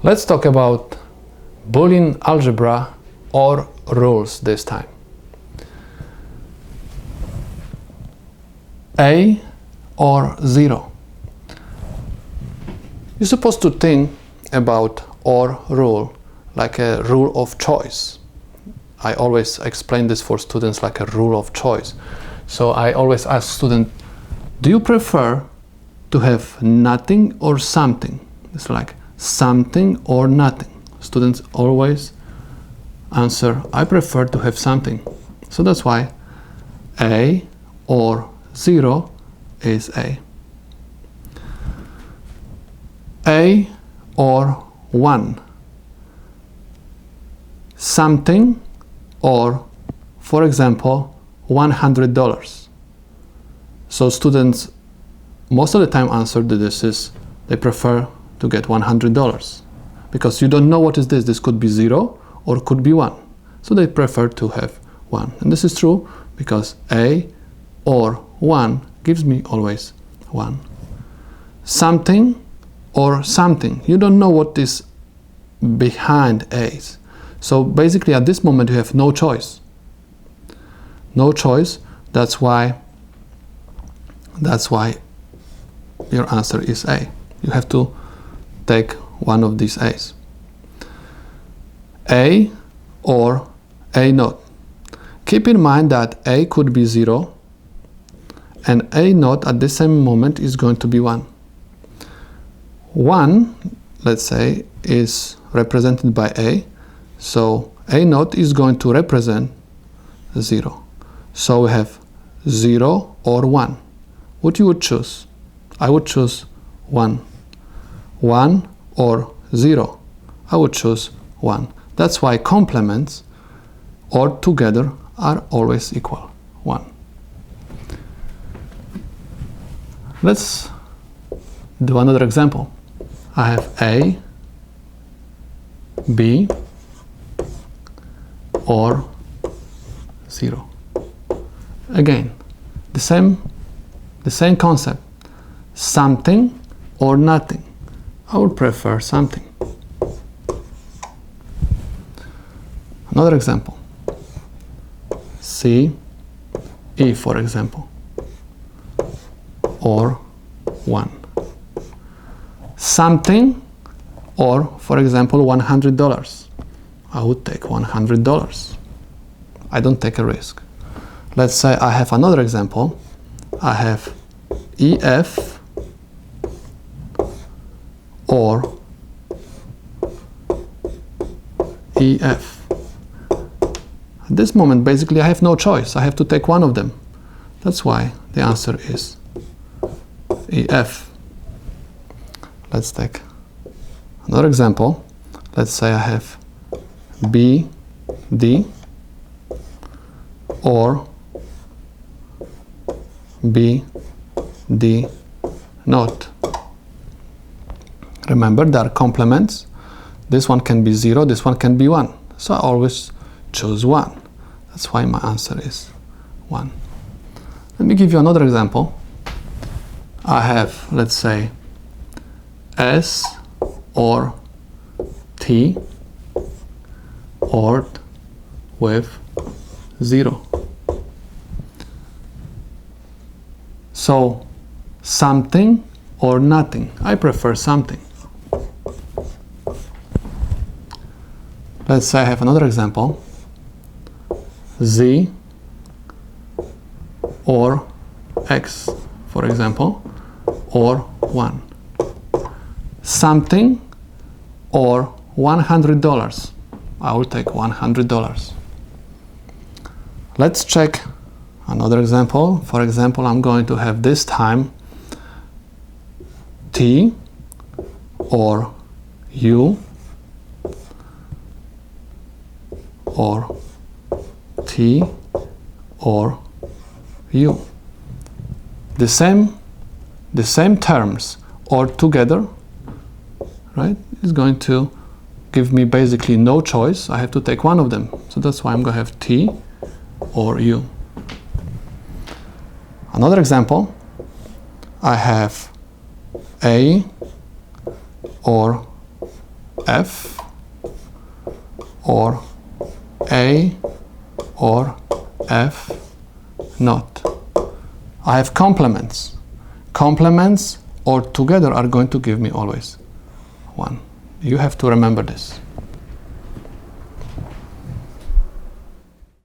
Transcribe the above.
Let's talk about Boolean algebra or rules this time. A or 0. You're supposed to think about OR rule like a rule of choice. I always explain this for students like a rule of choice. So I always ask students, do you prefer to have nothing or something? It's like something or nothing. Students always answer, I prefer to have something. So that's why A or 0 is A. A or 1. Something or, for example, $100. So students most of the time answer that this is, they prefer to get $100 because you don't know what is this. This could be 0 or could be 1. So they prefer to have 1. And this is true because A or 1 gives me always 1. Something or something. You don't know what is behind A is. So basically at this moment you have no choice. No choice. That's why your answer is A. You have to take one of these A's. A or A naught. Keep in mind that A could be 0 and A naught at the same moment is going to be 1. 1, let's say, is represented by A, so A naught is going to represent 0. So we have 0 or 1. What you would choose? I would choose 1. 1 or 0. I would choose 1. That's why complements or together are always equal 1. Let's do another example. I have A, B, or 0. Again, the same concept. Something or nothing. I would prefer something. Another example. C, E, for example, or 1. Something or, for example, $100. I would take $100. I don't take a risk. Let's say I have another example. I have EF or EF. At this moment, basically, I have no choice. I have to take one of them. That's why the answer is EF. Let's take another example. Let's say I have B, D, or B, D, naught. Remember, there are complements. This one can be 0, this one can be 1. So I always choose 1. That's why my answer is 1. Let me give you another example. I have, let's say, S or T ORed with 0. So something or nothing. I prefer something. Let's say I have another example. Z or X, for example, or 1. Something or $100. I will take $100. Let's check another example. For example, I'm going to have this time T or U or T or U. The same terms or together, right, is going to give me basically no choice. I have to take one of them. So that's why I'm going to have T or U. Another example, I have A or F or A or F not. I have complements. Complements or together are going to give me always 1. You have to remember this.